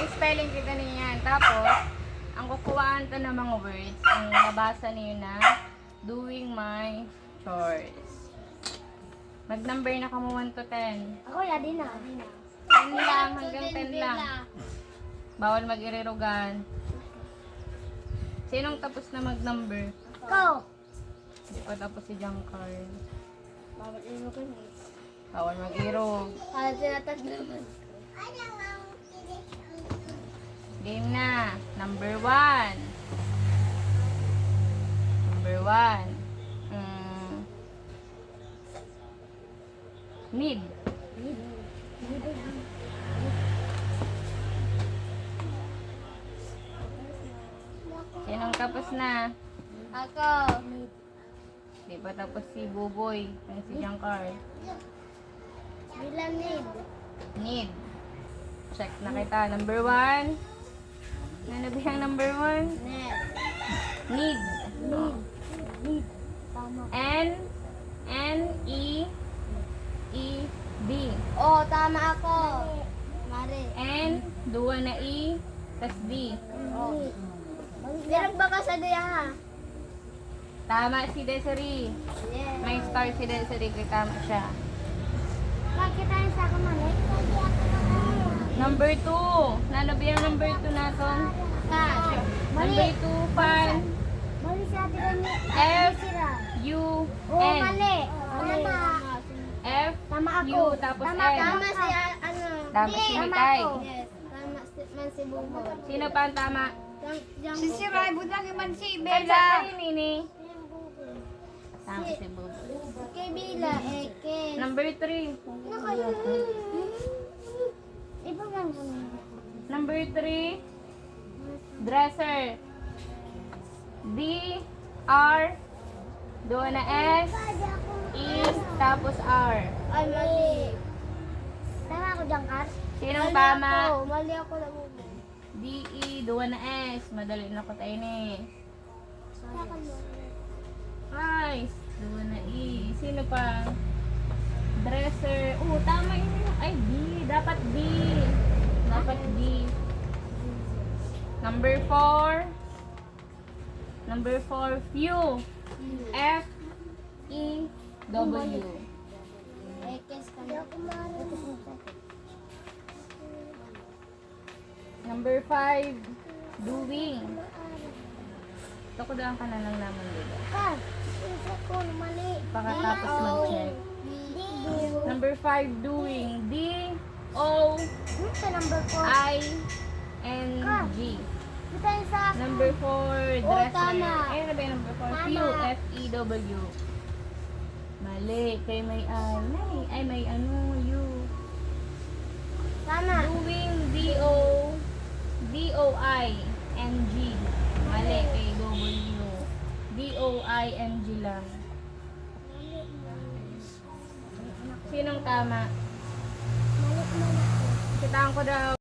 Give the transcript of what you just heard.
spelling kita niyan. Tapos, ang kukuhaan to ng mga words, ang nabasa niyo na, doing my chores. Mag-number na ka mo 1 to 10. Ako ya din na. 10 lang, hanggang 10 lang. Bawal mag-irirugan. Sinong tapos na mag-number? Go. Hindi pa tapos si Giancarl. Bawal ino ko ni. Bawal mag-irog. Tinatag naman. Game na. Number 1. Number 1. Need. Sinong tapos na? Ako. Di pa tapos si Buboy. Ang si Giancarl. Bilang need. Need. Check na kita. Number 1. Ano ba yung number 1? Net. Need. Need. Tama. N-E-E-D. Oh, tama ako. Mare. N, duwa na E, tas D. Oh. Dirang baka sa diya ha. Tama si Desiree. Yes. May star si Desiree kaya tama siya. Makita yung sa kamali. Number 2. Nano ba yung number 2 natin? Cash. Number 2, pan. Mali sa atin ni F, sira. U, Oh, N. mali. Tama. F, Tama ako. U, tapos tama, N. Tama si ano. Tama si Tama Mitay. ako. Yes. Tama man si Bubo. Sino pa ang tama? Si Siray, budang iman si Bella. Saan Nini? Tama si Bubo. Kay Bila, Eke. Number 3. Iba lang kami. Number 3. Dresser. D, R, doon na S, E, tapos R. Ay, mali. Tama ako dyan, Kar? Sinong tama? Mali ako na mo. D, E, doon na S. Madali na ko tayo ni. Ay, doon na E. Sino pa? Dresser. Oh, tama yun. Ay, D. Dapat D. Dapat D. Number 4. Number 4, few. F, E, W. Ekes kami. Number 5, doing. Ito ko daan ka na lang naman dito. Kar, isa ko, mali. Pagkatapos mag-check. Number 5, doing. D, O, Sa number 4. I, N, G. Kita yung sa akin. Number 4, Oh, dresser. tama. Eh, ano ba yung number 4? Tama. Few, F, E, W. Mali. Kay may I. Ay, may ano, U. Tama. Doing, D-O, D-O-I, N-G. Mali. Kay W. D-O-I-N-G lang. Sinong tama? Mali. Kitaan ko daw.